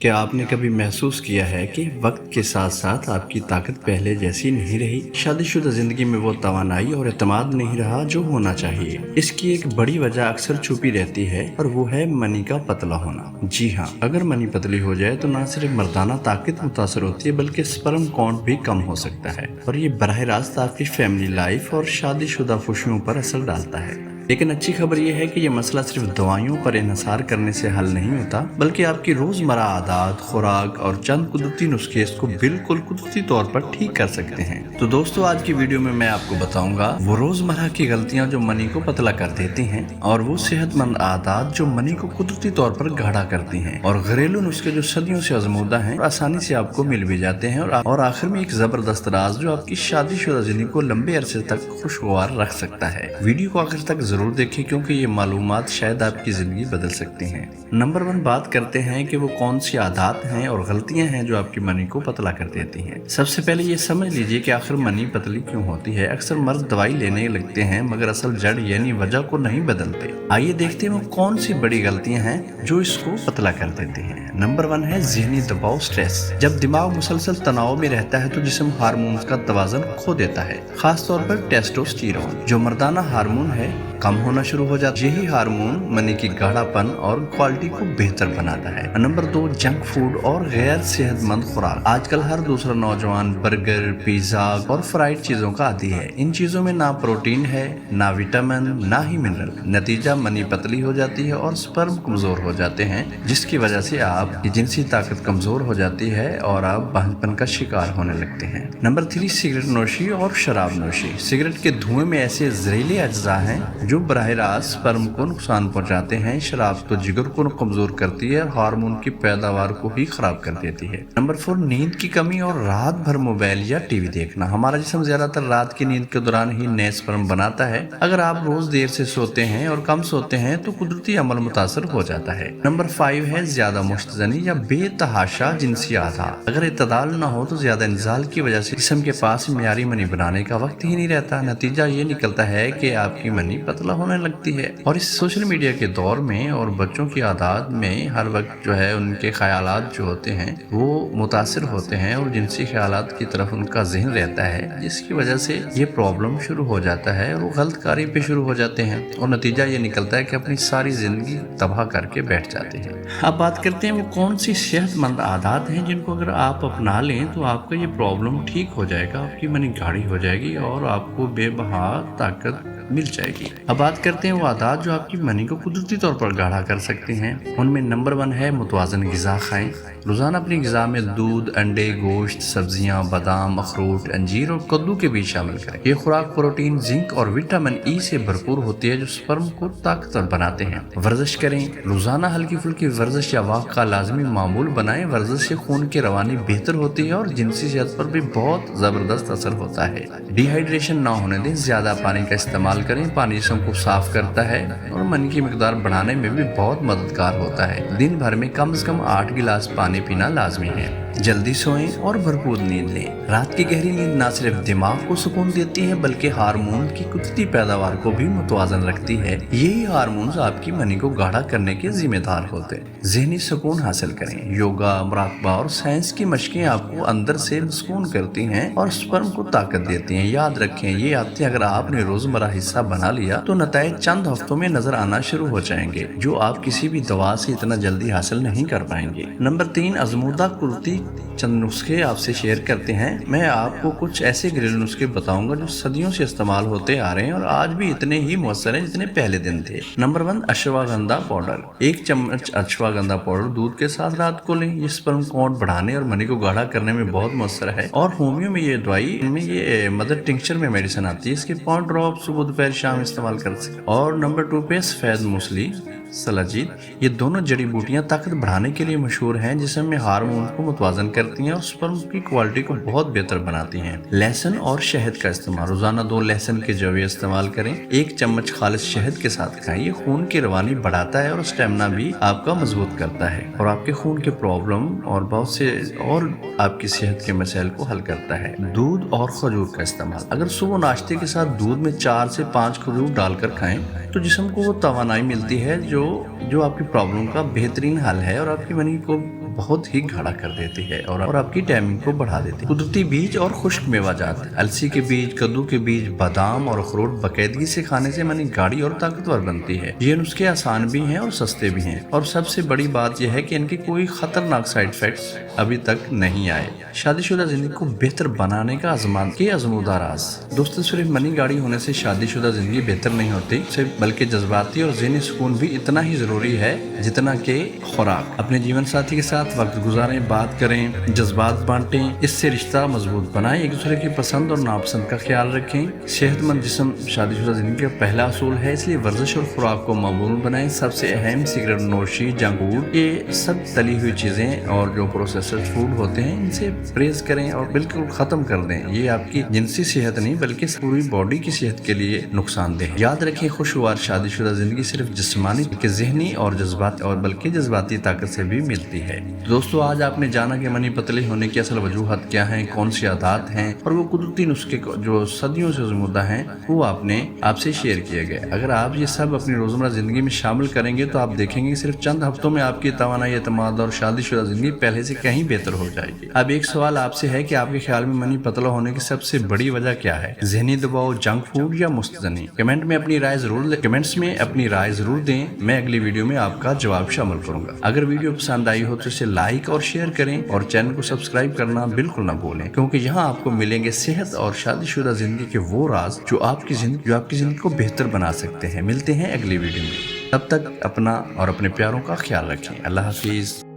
क्या आपने कभी महसूस किया है कि वक्त के साथ साथ आपकी ताकत पहले जैसी नहीं रही? शादीशुदा जिंदगी में वो तवानाई और एतमाद नहीं रहा जो होना चाहिए। इसकी एक बड़ी वजह अक्सर छुपी रहती है और वो है मनी का पतला होना। जी हाँ, अगर मनी पतली हो जाए तो ना सिर्फ मर्दाना ताकत मुतासर होती है बल्कि स्पर्म काउंट भी कम हो सकता है और ये बराह रास्त आपकी फैमिली लाइफ और शादीशुदा खुशियों पर असर डालता है। लेकिन अच्छी खबर यह है कि यह मसला सिर्फ दवाइयों पर इन्हसार करने से हल नहीं होता, बल्कि आपकी रोजमर्रा आदत, खुराक और चंद कुदरती नुस्खे इसको बिल्कुल कुदरती तौर पर ठीक कर सकते हैं। तो दोस्तों, आज की वीडियो में मैं आपको बताऊंगा वो रोजमर्रा की गलतियां जो मनी को पतला कर देती हैं और वो सेहतमंद आदत जो मनी को कुदरती तौर पर गाढ़ा करती हैं और घरेलू नुस्खे जो सदियों से आजमूदा हैं और आसानी से आपको मिल भी जाते हैं और आखिर में एक जबरदस्त राज जो आपकी शादीशुदा जिंदगी को लंबे अरसे तक खुशगवार रख सकता है। वीडियो को आखिर तक जरूर देखें क्योंकि ये मालूमात शायद आपकी जिंदगी बदल सकती हैं। नंबर 1 बात करते हैं कि वो कौन सी आदत हैं और गलतियां हैं जो आपकी मनी को पतला कर देती हैं। सबसे पहले ये समझ लीजिए कि आखिर मनी पतली क्यों होती है। अक्सर मर्द दवाई लेने लगते हैं मगर असल जड़ यानी वजह को नहीं बदलते। आइए देखते हैं वो कौन सी बड़ी गलतियां हैं जो इसको पतला कर देती हैं। नंबर 1 है ज़हनी दबाव, स्ट्रेस। जब दिमाग मुसलसल तनाव में रहता है तो जिस्म हार्मोन्स का तवाज़ुन खो देता है, खासतौर पर टेस्टोस्टेरोन जो मर्दाना हार्मोन है कम होना शुरू हो जाता है। यही हार्मोन मनी की गाढ़ापन और क्वालिटी को बेहतर बनाता है। नंबर 2 जंक फूड और गैर सेहतमंद खुराक। आजकल हर दूसरा नौजवान बर्गर, पिज्जा और फ्राइड चीजों का आदी है। इन चीजों में ना प्रोटीन है, ना विटामिन, ना ही मिनरल। नतीजा मनी पतली हो जाती है और स्पर्म कमजोर हो जाते हैं, जिसकी वजह से आपकी जिनसी ताकत कमजोर हो जाती है और आप बहनपन का शिकार होने लगते हैं। नंबर 3 सिगरेट नोशी और शराब नोशी। सिगरेट के धुएं में ऐसे जहरीले अज्जा हैं जो बराह रास्त स्पर्म को नुकसान पहुंचाते हैं। शराब तो जिगर को कमजोर करती है और हार्मोन की पैदावार को ही खराब कर देती है। नंबर 4 नींद की कमी और रात भर मोबाइल या टीवी देखना। हमारा जिस्म ज्यादातर रात की नींद के दौरान ही नए स्पर्म बनाता है। अगर आप रोज देर से सोते हैं और कम सोते हैं तो कुदरती अमल मुतासर हो जाता है। नंबर 5 है ज्यादा मुश्तजनी या बेतहाशा जिनसी आदत। अगर इत्तदाल न हो तो ज्यादा इंजाल की वजह से जिस्म के पास मियारी मनी बनाने का वक्त ही नहीं रहता। नतीजा ये निकलता है कि आपकी मनी पतला होने लगती है। और इस सोशल मीडिया के दौर में और बच्चों की आदत में हर वक्त जो है उनके ख्यालात जो होते हैं वो मुतासिर होते हैं और जिनसी ख्यालात की तरफ उनका जहन रहता है, जिसकी वजह से ये प्रॉब्लम शुरू हो जाता है और वो गलत कारी पे शुरू हो जाते हैं और नतीजा ये निकलता है कि अपनी सारी जिंदगी तबाह करके बैठ जाते हैं। अब बात करते हैं वो कौन सी सेहतमंद आदत हैं जिनको अगर आप अपना लें तो आपका ये प्रॉब्लम ठीक हो जाएगा, आपकी मनी गाढ़ी हो जाएगी और आपको बेबहा ताकत मिल जाएगी। अब बात करते हैं वो आदत जो आपकी मनी को कुदरती तौर पर गाढ़ा कर सकती हैं। उनमें नंबर 1 है मुतवाज़न ग़िज़ा खाएं। रोजाना अपनी ग़िज़ा में दूध, अंडे, गोश्त, सब्जियां, बादाम, अखरोट, अंजीर और कद्दू के बीज शामिल करें। ये खुराक प्रोटीन, जिंक और विटामिन ई से भरपूर होती है जो स्पर्म को ताकतवर बनाते हैं। वर्जिश करें। रोजाना हल्की फुल्की वर्जिश या वॉक का लाजमी मामूल बनाएं। वर्जिश से खून की रवानी बेहतर होती है और जिनसी सेहत पर भी बहुत जबरदस्त असर होता है। डिहाइड्रेशन ना होने दें। ज्यादा पानी का इस्तेमाल करें। पानी जिस्म को साफ करता है और मन की मिकदार बढ़ाने में भी बहुत मददगार होता है। दिन भर में कम से कम 8 गिलास पानी पीना लाजमी है। जल्दी सोएं और भरपूर नींद लें। रात की गहरी नींद न सिर्फ दिमाग को सुकून देती है बल्कि हार्मोन की कुदरती पैदावार को भी मुतवाजन रखती है। यही हार्मोन्स आपकी मनी को गाढ़ा करने के जिम्मेदार होते हैं। ज़हनी सुकून हासिल करें। योगा, मुराकबा और साइंस की मशकें आपको अंदर से सुकून करती हैं और स्पर्म को ताकत देती हैं। याद रखें, ये आदतें अगर आपने रोजमर्रा हिस्सा बना लिया तो नताइज चंद हफ्तों में नजर आना शुरू हो जाएंगे जो आप किसी भी दवा से इतना जल्दी हासिल नहीं कर पाएंगे। नंबर 3 आजमूदा कुदरती चंद नुस्खे आपसे शेयर करते हैं। मैं आपको कुछ ऐसे घरेलू नुस्खे बताऊंगा जो सदियों से इस्तेमाल होते आ रहे हैं और आज भी इतने ही मौसर हैं जितने पहले दिन थे। Number 1 ashwagandha powder. 1 चम्मच अश्वगंधा पाउडर दूध के साथ रात को लें। ये स्पर्म काउंट बढ़ाने और मनी को गाढ़ा करने में बहुत मौसर है और होमियो में ये दवाई में ये मदर टिंक्चर में मेडिसिन आती है। इसके 5 ड्रॉप सुबह दोपहर शाम इस्तेमाल कर सकते। और नंबर 2 पे सफेद मूसली, सलाजीत। ये दोनों जड़ी बूटियां ताकत बढ़ाने के लिए मशहूर हैं, जिसमें हार्मोन को मुतवाजन करती हैं और स्पर्म की क्वालिटी को बहुत बेहतर बनाती हैं। लहसुन और शहद का इस्तेमाल। रोजाना 2 लहसुन के जवे इस्तेमाल करें। 1 चम्मच खालिश शहद के साथ खाएं। ये खून की रवानी बढ़ाता है और स्टेमिना भी आपका मजबूत करता है और आपके खून के प्रॉब्लम और बहुत से और आपकी सेहत के मसाइल को हल करता है। दूध और खजूर का इस्तेमाल। अगर सुबह नाश्ते के साथ दूध में 4 से 5 खजूर डालकर खाएं तो जिस्म को वो तवानाई मिलती है जो आपकी प्रॉब्लम का बेहतरीन हल है और आपकी मनी को بہت ہی گاڑھا کر دیتی ہے اور آپ کی ٹائمنگ کو بڑھا دیتی ہے۔ قدرتی بیج اور خشک میوہ جات، السی کے بیج، کدو کے بیج، بادام اور اخروٹ باقاعدگی سے کھانے سے منی گاڑی اور طاقتور بنتی ہے۔ یہ نسخے آسان بھی ہیں اور سستے بھی ہیں، اور سب سے بڑی بات یہ ہے کہ ان کے کوئی خطرناک سائیڈ ایفیکٹس ابھی تک نہیں آئے۔ شادی شدہ زندگی کو بہتر بنانے کا آزمودہ راز۔ دوستو، صرف منی گاڑی ہونے سے شادی شدہ زندگی بہتر نہیں ہوتی، بلکہ جذباتی اور ذہنی سکون بھی اتنا ہی ضروری ہے جتنا کہ خوراک۔ اپنے جیون ساتھی کے ساتھ وقت گزاریں، بات کریں، جذبات بانٹیں، اس سے رشتہ مضبوط بنائیں۔ ایک دوسرے کی پسند اور ناپسند کا خیال رکھیں۔ صحت مند جسم شادی شدہ زندگی کا پہلا اصول ہے، اس لیے ورزش اور خوراک کو معمول بنائیں۔ سب سے اہم سگریٹ نوشی، جنک فوڈ، یہ سب تلی ہوئی چیزیں اور جو پروسیسڈ فوڈ ہوتے ہیں، ان سے پرہیز کریں اور بالکل ختم کر دیں۔ یہ آپ کی جنسی صحت نہیں بلکہ پوری باڈی کی صحت کے لیے نقصان دہ ہے۔ یاد رکھیں، خوشگوار شادی شدہ زندگی صرف جسمانی بلکہ ذہنی اور جذباتی طاقت سے بھی ملتی ہے۔ دوستو، آج آپ نے جانا کہ منی پتلی ہونے کی اصل وجوہات کیا ہیں، کون سی عادات ہیں، اور وہ قدرتی نسخے جو صدیوں سے آزمودہ ہیں، وہ آپ سے شیئر کیے گئے۔ اگر آپ یہ سب اپنی روزمرہ زندگی میں شامل کریں گے تو آپ دیکھیں گے صرف چند ہفتوں میں آپ کی توانائی، اعتماد اور شادی شدہ زندگی پہلے سے کہیں بہتر ہو جائے گی۔ اب ایک سوال آپ سے ہے کہ آپ کے خیال میں منی پتلا ہونے کی سب سے بڑی وجہ کیا ہے؟ ذہنی دباؤ، جنک فوڈ یا مستنی؟ کمنٹس میں اپنی رائے ضرور دیں۔ میں اگلی ویڈیو میں آپ کا جواب شامل کروں گا۔ اگر ویڈیو پسند آئی ہو تو اسے لائک اور شیئر کریں، اور چینل کو سبسکرائب کرنا بالکل نہ بھولیں، کیونکہ یہاں آپ کو ملیں گے صحت اور شادی شدہ زندگی کے وہ راز جو آپ کی زندگی کو بہتر بنا سکتے ہیں۔ ملتے ہیں اگلی ویڈیو میں، تب تک اپنا اور اپنے پیاروں کا خیال رکھیں۔ اللہ حافظ۔